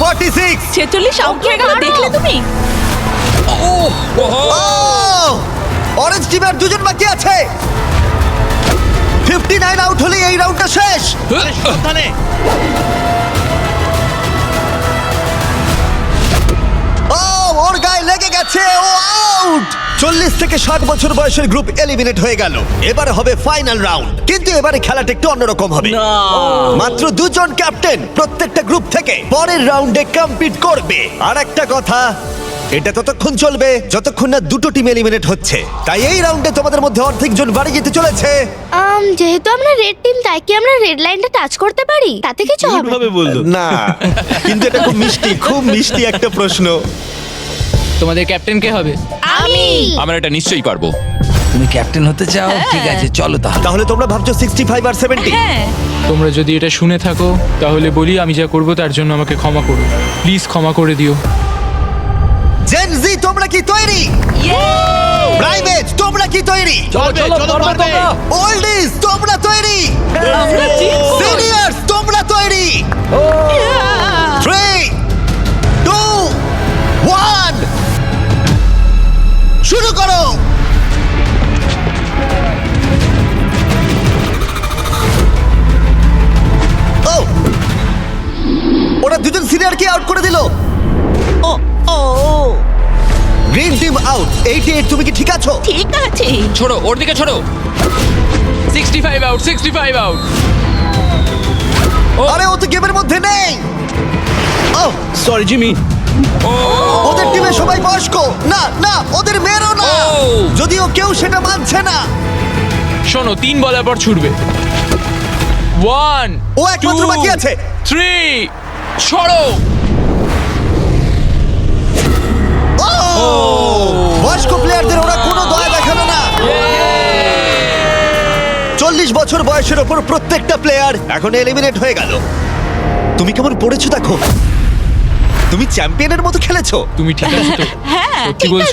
46। 46 out হয়ে গেল, দেখলে তুমি? অরেঞ্জ টিমের দুজন বাকি আছে। 59 আউট হলে এই রাউন্ডটা শেষ। সাবধানে। ওর গায়ে লেগে গেছে, ও আউট। 40 থেকে 60 বছর বয়সের গ্রুপ এলিমিনেট হয়ে গেল। এবার হবে ফাইনাল রাউন্ড, কিন্তু এবারে খেলাটা একটু অন্যরকম হবে। মাত্র দুজন ক্যাপ্টেন প্রত্যেকটা গ্রুপ থেকে পরের রাউন্ডে কম্পিট করবে। আর একটা কথা, এটা ততক্ষণ চলবে যতক্ষণ না দুটো টিম এলিমিনেট হচ্ছে। তাই এই রাউন্ডে তোমাদের মধ্যে অর্ধেক জন বাড়ি যেতে চলেছে। যেহেতু আমরা রেড টিম, তাই কি আমরা রেড লাইনটা টাচ করতে পারি? তাতে কিছু হবে না। ভাবে বললো। না, কিন্তু এটা খুব মিষ্টি, খুব মিষ্টি একটা প্রশ্ন। তোমাদের ক্যাপ্টেন কে হবে? আমি আমরা এটা নিশ্চয়ই পারবো। তুমি ক্যাপ্টেন হতে চাও? ঠিক আছে, চলো তাহলে। তাহলে তোমরা ভাবছো 65 আর 70? হ্যাঁ, তোমরা যদি এটা শুনে থাকো তাহলে বলি আমি যা করব তার জন্য আমাকে ক্ষমা করো, প্লিজ ক্ষমা করে দিও। জেন জি, তোমরা কি তৈরি? প্রাইভেট, তোমরা কি তৈরি? চলো পারবে। ওল্ডিজ, তোমরা তৈরি? আমরা জিতবো। সিনিয়র্স, তোমরা তৈরি? 3, 2, 1, শুরু করো। ও, ওরা দুজন সিনিয়রকে আউট করে দিল। Green team out. 88, তুমি কি ঠিক আছো? ঠিক আছে। ছোড়ো, ওর দিকে ছোড়ো। 65 আউট, 65 আউট। আরে ও তো গেমের মধ্যে নেই। ও, সরি জিমি। ওদের টিমে সবাই বয়স্ক। না না, ওদের মেয়েরও না। ও। যদিও কেউ সেটা মানছে না। শোনো, 3 বলার পর ছুটবে। 1, ও একমাত্র বাকি আছে। 3, ছড়ো। বয়স্ক প্লেয়ারদের ওরা কোনো দয়া দেখালো না। 40 বছর বয়সের ওপর প্রত্যেকটা প্লেয়ার এখন এলিমিনেট হয়ে গেল। তুমি কেমন পড়েছো দেখো। তুমি চ্যাম্পিয়নের মতো খেলেছো। তুমি ঠিক আছো তো? হ্যাঁ, সত্যি ঠিক বলছো?